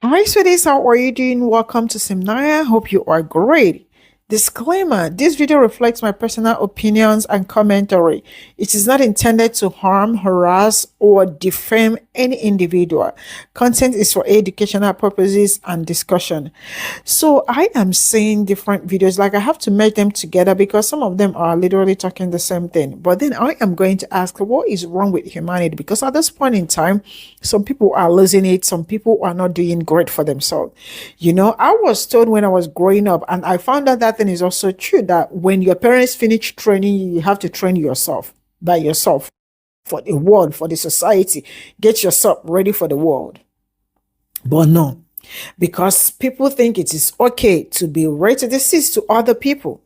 Hi, sweeties. How are you doing? Welcome to Simnaya. Hope you are great. Disclaimer: this video reflects my personal opinions and commentary. It is not intended to harm, harass, or defame any individual. Content is for educational purposes and discussion. So, I am seeing different videos, like I have to make them together because some of them are literally talking the same thing. But then I am going to ask, what is wrong with humanity? Because at this point in time, some people are losing it, some people are not doing great for themselves. I was told when I was growing up, and I found out that thing is also true, that when your parents finish training you, you have to train yourself by yourself for the world, for the society. Get yourself ready for the world. But no, because people think it is okay to be racist to other people.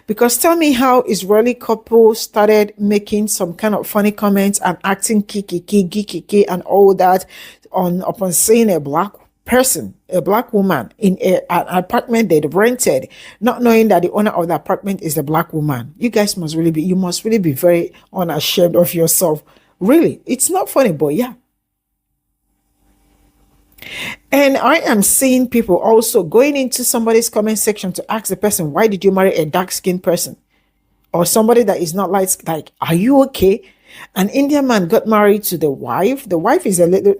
Because tell me how Israeli couple started making some kind of funny comments and acting kiki and all that on upon seeing a black person, a black woman in an apartment they'd rented, not knowing that the owner of the apartment is a black woman. You must really be very unashamed of yourself. Really, it's not funny, but yeah. And I am seeing people also going into somebody's comment section to ask the person, why did you marry a dark skinned person? Or somebody that is not light, like, are you okay? An Indian man got married to the wife. The wife is a little,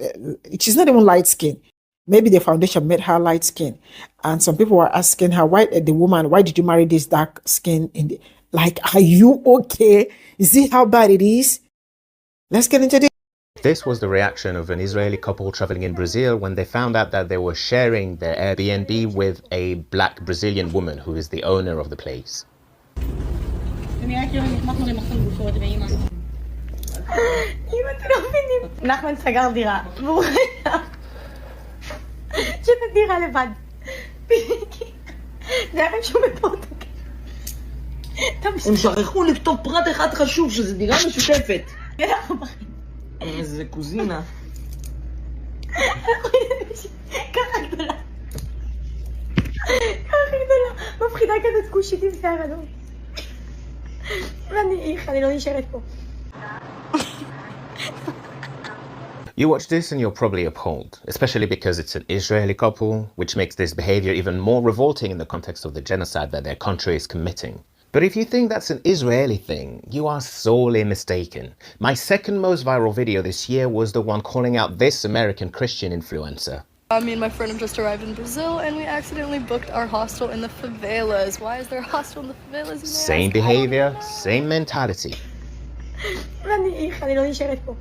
she's not even light skinned. Maybe the foundation made her light skin. And some people were asking her, the woman, why did you marry this dark skin? Like, are you okay? You see how bad it is? Let's get into this. This was the reaction of an Israeli couple traveling in Brazil when they found out that they were sharing their Airbnb with a black Brazilian woman who is the owner of the place. נחמן סגר דירה, והוא שאת דירה לבד. זה היה רשום בפורטוגל. הם שכחו לכתוב פרט אחד חשוב, שזה דירה משותפת. איזה קוזינה. ככה גדולה. ככה גדולה. מפחידה כזאת כושית עם שיער אדום. אני לא נשארת פה. You watch this and you're probably appalled, especially because it's an Israeli couple, which makes this behavior even more revolting in the context of the genocide that their country is committing. But if you think that's an Israeli thing, you are sorely mistaken. My second most viral video this year was the one calling out this American Christian influencer. Me and my friend have just arrived in Brazil and we accidentally booked our hostel in the favelas. Why is there a hostel in the favelas? Same behavior, same mentality. אני לא נשארת פה.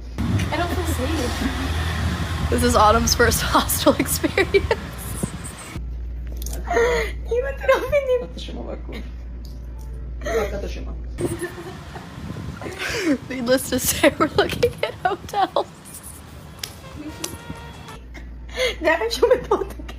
I don't feel safe. This is Autumn's first hostel experience. אם אתם לא מבינים. את אשמה והכל. רק את אשמה. Needless to say, we're looking at hotels. זה היה רשום בפורטוגל.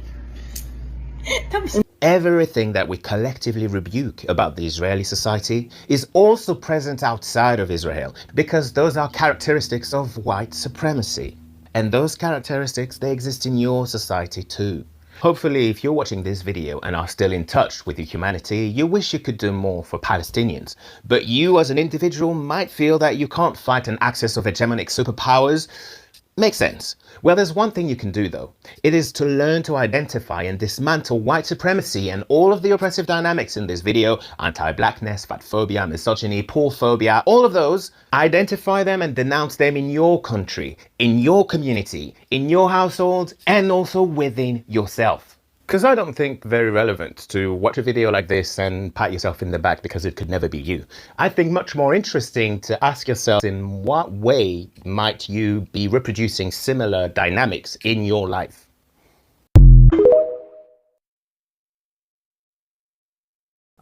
Everything that we collectively rebuke about the Israeli society is also present outside of Israel, because those are characteristics of white supremacy. And those characteristics, they exist in your society too. Hopefully, if you're watching this video and are still in touch with your humanity, you wish you could do more for Palestinians. But you as an individual might feel that you can't fight an axis of hegemonic superpowers. Makes sense. Well, there's one thing you can do though. It is to learn to identify and dismantle white supremacy and all of the oppressive dynamics in this video: anti-blackness, fatphobia, misogyny, poorphobia, all of those. Identify them and denounce them in your country, in your community, in your household, and also within yourself. Because I don't think very relevant to watch a video like this and pat yourself in the back because it could never be you. I think much more interesting to ask yourself, in what way might you be reproducing similar dynamics in your life?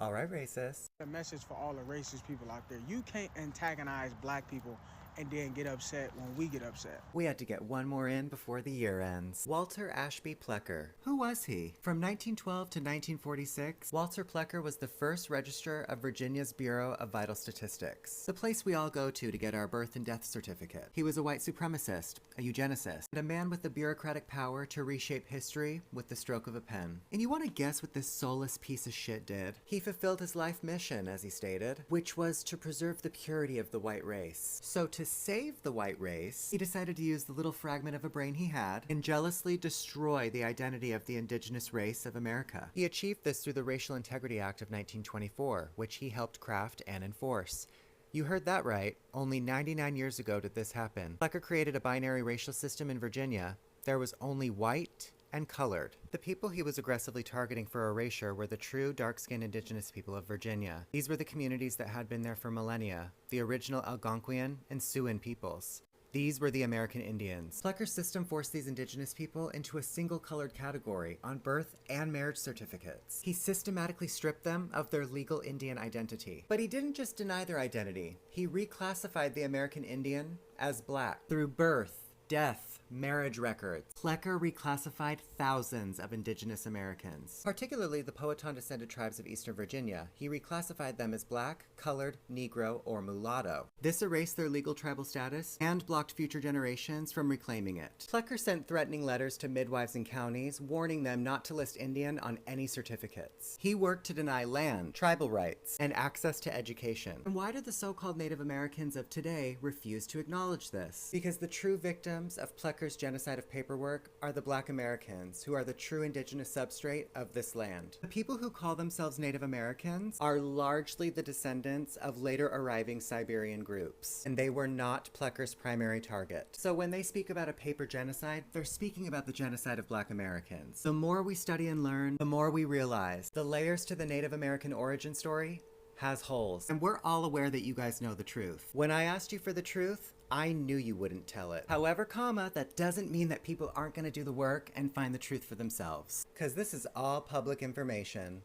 All right, racist. A message for all the racist people out there. You can't antagonize black people and then get upset when we get upset. We had to get one more in before the year ends. Walter Ashby Plecker. Who was he? From 1912 to 1946, Walter Plecker was the first registrar of Virginia's Bureau of Vital Statistics, the place we all go to get our birth and death certificate. He was a white supremacist, a eugenicist, and a man with the bureaucratic power to reshape history with the stroke of a pen. And you want to guess what this soulless piece of shit did? He fulfilled his life mission, as he stated, which was to preserve the purity of the white race. So to to save the white race, he decided to use the little fragment of a brain he had and jealously destroy the identity of the indigenous race of America. He achieved this through the Racial Integrity Act of 1924, which he helped craft and enforce. You heard that right. Only 99 years ago did this happen. Plecker created a binary racial system in Virginia. There was only white and colored. The people he was aggressively targeting for erasure were the true dark-skinned indigenous people of Virginia. These were the communities that had been there for millennia, the original Algonquian and Siouan peoples. These were the American Indians. Plecker's system forced these indigenous people into a single colored category on birth and marriage certificates. He systematically stripped them of their legal Indian identity. But he didn't just deny their identity. He reclassified the American Indian as black through birth, death, marriage records. Plecker reclassified thousands of indigenous Americans, particularly the Powhatan-descended tribes of Eastern Virginia. He reclassified them as black, colored, Negro, or mulatto. This erased their legal tribal status and blocked future generations from reclaiming it. Plecker sent threatening letters to midwives in counties, warning them not to list Indian on any certificates. He worked to deny land, tribal rights, and access to education. And why do the so-called Native Americans of today refuse to acknowledge this? Because the true victims of Plecker's genocide of paperwork are the Black Americans, who are the true indigenous substrate of this land. The people who call themselves Native Americans are largely the descendants of later arriving Siberian groups, and they were not Plecker's primary target. So when they speak about a paper genocide, they're speaking about the genocide of Black Americans. The more we study and learn, the more we realize the layers to the Native American origin story has holes. And we're all aware that you guys know the truth. When I asked you for the truth, I knew you wouldn't tell it. However, that doesn't mean that people aren't going to do the work and find the truth for themselves. Because this is all public information.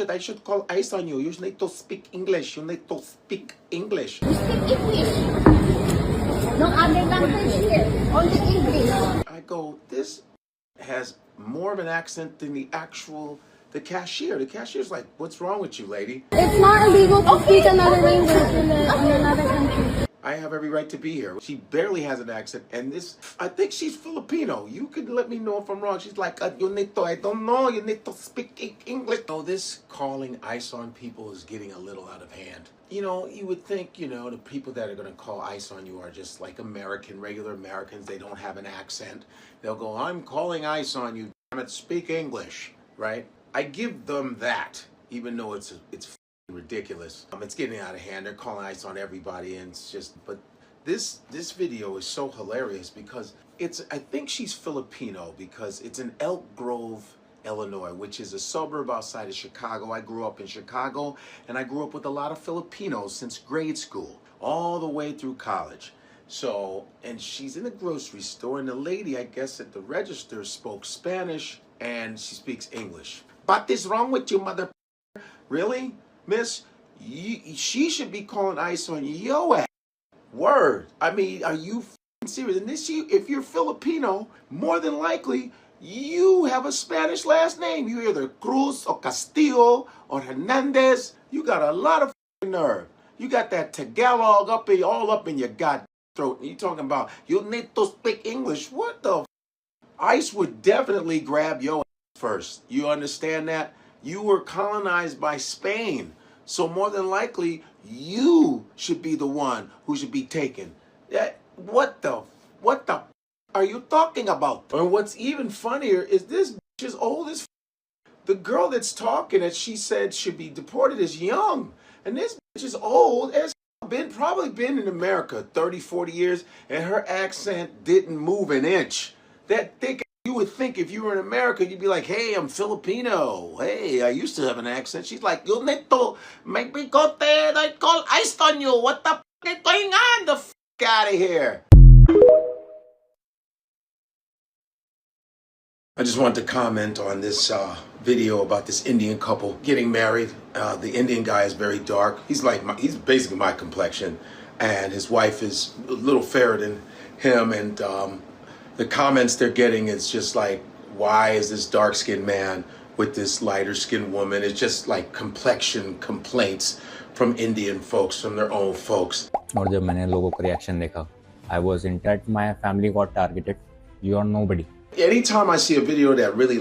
I should call ice on you. You need to speak English. You need to speak English. We speak English. No other language here. Only English. I go, this has more of an accent than the cashier. The cashier's like, what's wrong with you, lady? It's not illegal to speak another language in another country. I have every right to be here. She barely has an accent, and I think she's Filipino. You could let me know if I'm wrong. She's like, I don't know, you need to speak English. So this calling ICE on people is getting a little out of hand. You know, you would think, the people that are going to call ICE on you are just like regular Americans. They don't have an accent. They'll go, I'm calling ICE on you, damn it, speak English, right? I give them that, even though it's ridiculous. It's getting out of hand. They're calling ICE on everybody, and it's just. But this video is so hilarious because I think she's Filipino because it's in Elk Grove, Illinois, which is a suburb outside of Chicago. I grew up in Chicago, and I grew up with a lot of Filipinos since grade school, all the way through college. So, and she's in a grocery store, and the lady, I guess, at the register spoke Spanish, and she speaks English. What is wrong with you, mother? Really? Miss, she should be calling ICE on your ass. Word. I mean, are you serious? And if you're Filipino, more than likely, you have a Spanish last name. You're either Cruz or Castillo or Hernandez. You got a lot of nerve. You got that Tagalog all up in your goddamn throat. And you're talking about, you need to speak English. What the ICE would definitely grab your ass first. You understand that? You were colonized by Spain. So more than likely, you should be the one who should be taken. What the are you talking about? And what's even funnier is this bitch is old as the girl that's talking that she said should be deported is young. And this bitch is old as probably been in America 30, 40 years, and her accent didn't move an inch. You would think if you were in America, you'd be like, hey, I'm Filipino. Hey, I used to have an accent. She's like, you need to make me go there. I call ICE on you. What the is going on? The out of here. I just wanted to comment on this video about this Indian couple getting married. The Indian guy is very dark. He's basically my complexion. And his wife is a little fairer than him. And the comments they're getting is just like, why is this dark-skinned man with this lighter-skinned woman? It's just like complexion complaints from Indian folks, from their own folks. और जब मैंने लोगों का reaction देखा, I was in that my family got targeted. You are nobody. Anytime I see a video that really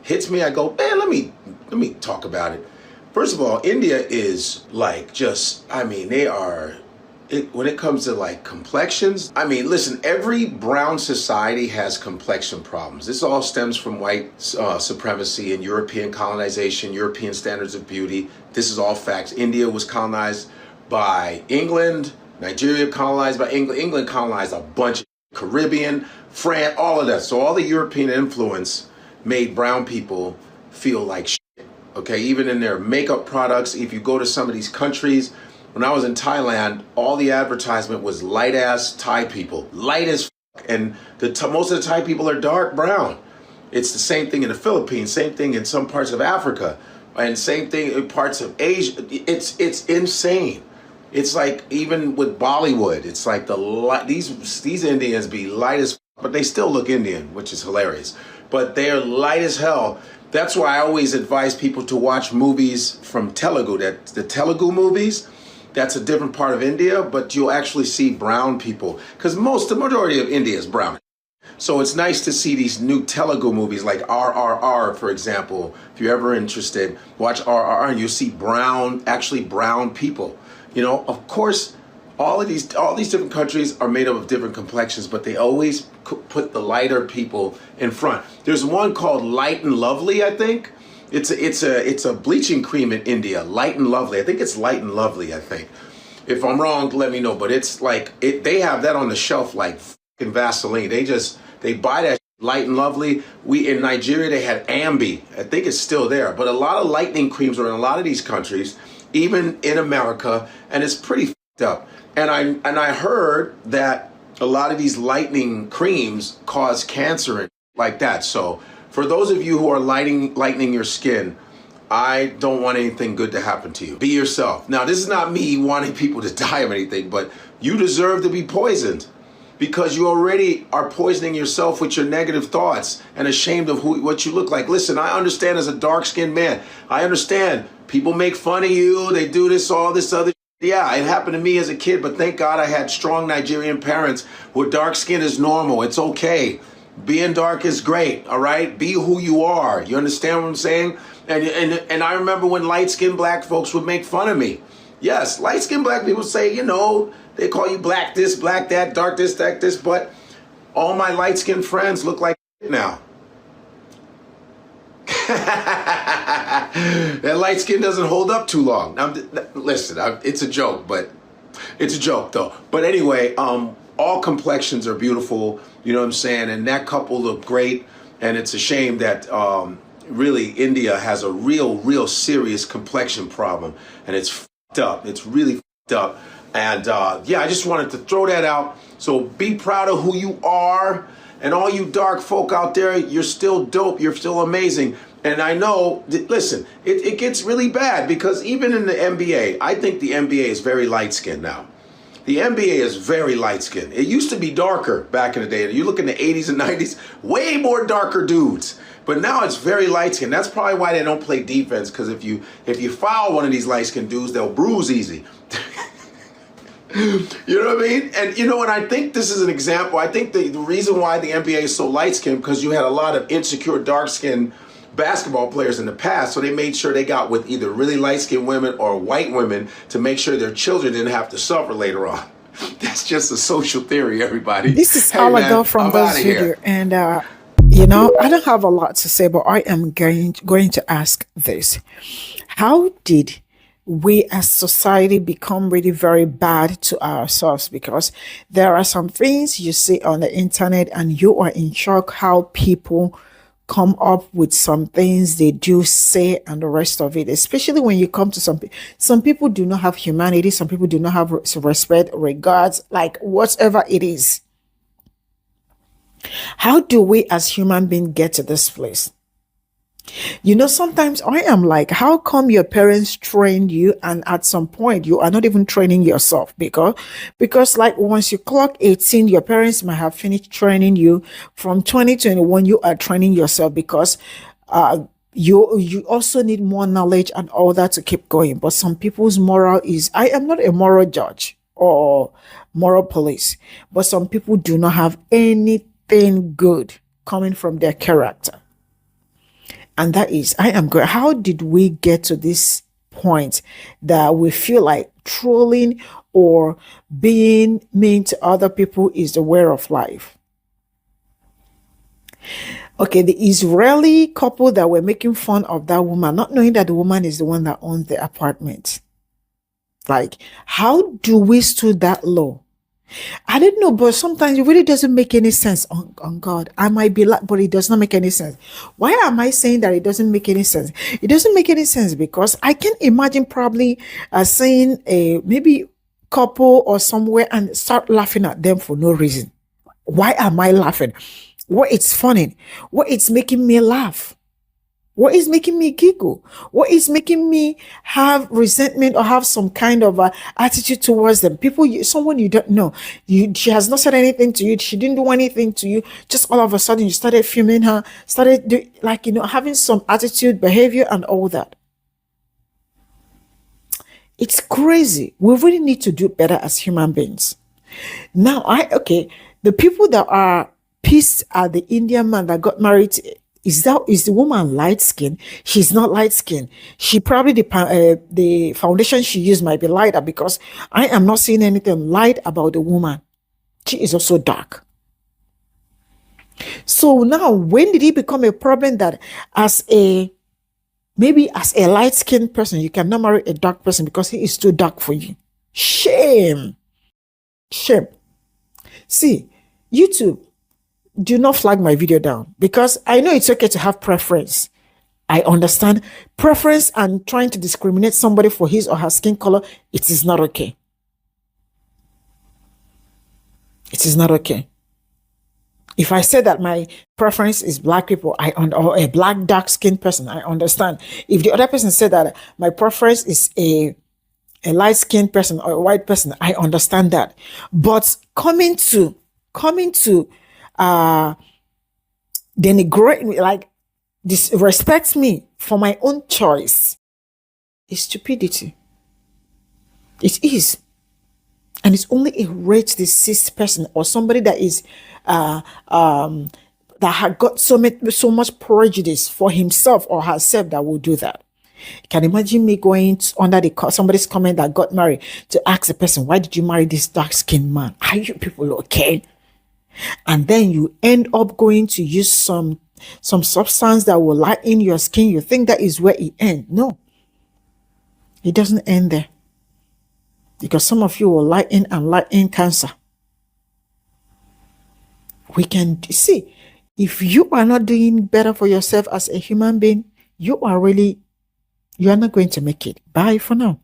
hits me, I go, man, let me talk about it. First of all, India is like just, I mean, they are, when it comes to like complexions, I mean, listen, every brown society has complexion problems. This all stems from white supremacy and European colonization, European standards of beauty. This is all facts. India was colonized by England, Nigeria colonized by England, England colonized a bunch of Caribbean, France, all of that. So all the European influence made brown people feel like shit. Okay, even in their makeup products, if you go to some of these countries, when I was in Thailand, all the advertisement was light ass Thai people, light as fuck. And most of the Thai people are dark brown. It's the same thing in the Philippines, same thing in some parts of Africa, and same thing in parts of Asia. It's insane. It's like even with Bollywood, it's like these Indians be light as fuck, but they still look Indian, which is hilarious. But they're light as hell. That's why I always advise people to watch movies from Telugu, the Telugu movies. That's a different part of India, but you'll actually see brown people, because the majority of India is brown. So it's nice to see these new Telugu movies like RRR, for example. If you're ever interested, watch RRR and you'll see actually brown people. You know, of course, all these different countries are made up of different complexions, but they always put the lighter people in front. There's one called Light and Lovely, I think. It's a bleaching cream in India, Light and Lovely. I think it's Light and Lovely, I think. If I'm wrong, let me know. But it's like, they have that on the shelf like fucking Vaseline. They buy that Light and Lovely. In Nigeria, they had Ambi. I think it's still there. But a lot of lightening creams are in a lot of these countries, even in America, and it's pretty fucked up. And I heard that a lot of these lightening creams cause cancer and like that. So for those of you who are lightening your skin, I don't want anything good to happen to you. Be yourself. Now, this is not me wanting people to die of anything, but you deserve to be poisoned because you already are poisoning yourself with your negative thoughts and ashamed of what you look like. Listen, I understand as a dark-skinned man. I understand people make fun of you. They do all this other. Yeah, it happened to me as a kid, but thank God I had strong Nigerian parents where dark skin is normal. It's okay. Being dark is great, all right? Be who you are. You understand what I'm saying? And I remember when light-skinned black folks would make fun of me. Yes, light-skinned black people say, you know, they call you black this, black that, dark this, dark this, but all my light-skinned friends look like now. That light skin doesn't hold up too long. Listen, it's a joke, but it's a joke though. But anyway, all complexions are beautiful. You know what I'm saying? And that couple look great. And it's a shame that really India has a real serious complexion problem, and it's fucked up. It's really fucked up. And yeah, I just wanted to throw that out. So be proud of who you are. And all you dark folk out there, you're still dope. You're still amazing. And I know, listen, it gets really bad because even in the NBA, I think the NBA is very light-skinned now. The NBA is very light-skinned. It used to be darker back in the day. You look in the 80s and 90s, way more darker dudes. But now it's very light-skinned. That's probably why they don't play defense, because if you foul one of these light-skinned dudes, they'll bruise easy. You know what I mean? And you know what? I think this is an example. I think the reason why the NBA is so light-skinned because you had a lot of insecure dark-skinned basketball players in the past, so they made sure they got with either really light-skinned women or white women to make sure their children didn't have to suffer later on. That's just a social theory, everybody. This is all I got from this video. And, you know, I don't have a lot to say, but I am going to ask this. How did we as society become really very bad to ourselves? Because there are some things you see on the internet and you are in shock how people come up with some things they do say and the rest of it, especially when you come to some people do not have humanity, some people do not have respect, regards, like whatever it is. How do we as human beings get to this place? You know, sometimes I am like, how come your parents trained you and at some point you are not even training yourself? Because like once you clock 18, your parents might have finished training you. From 2021, you are training yourself because you also need more knowledge and all that to keep going. But some people's moral is, I am not a moral judge or moral police, but some people do not have anything good coming from their character. And that is, I am good. How did we get to this point that we feel like trolling or being mean to other people is the way of life. Okay, the Israeli couple that were making fun of that woman, not knowing that the woman is the one that owns the apartment. Like, how do we stood that low? I don't know, but sometimes it really doesn't make any sense. On God, I might be like, but it does not make any sense. Why am I saying that it doesn't make any sense? It doesn't make any sense because I can imagine probably saying a maybe couple or somewhere and start laughing at them for no reason. Why am I laughing? What is funny? What is making me laugh? What is making me giggle? What is making me have resentment or have some kind of attitude towards them? People, someone you don't know, she has not said anything to you. She didn't do anything to you. Just all of a sudden, you started filming her, started having some attitude, behavior, and all that. It's crazy. We really need to do better as human beings. Now, the people that are pissed at the Indian man that got married, is the woman light skinned? She's not light skinned. She probably the foundation she used might be lighter because I am not seeing anything light about the woman. She is also dark. So now, when did it become a problem that as a light skinned person, you cannot marry a dark person because he is too dark for you? Shame. Shame. See, YouTube, do not flag my video down because I know it's okay to have preference. I understand preference and trying to discriminate somebody for his or her skin color. It is not okay. It is not okay. If I say that my preference is black people, or a black dark skinned person, I understand. If the other person said that my preference is a light skinned person or a white person, I understand that. But coming to denigrate me, like disrespect me for my own choice, is stupidity. It is. And it's only a rage deceased person or somebody that is that had got so much prejudice for himself or herself that will do that. You can imagine me going under somebody's comment that got married to ask the person, why did you marry this dark-skinned man? Are you people okay? And then you end up going to use some substance that will lighten your skin. You think that is where it ends. No, it doesn't end there. Because some of you will lighten cancer. We can see, if you are not doing better for yourself as a human being, you are not going to make it. Bye for now.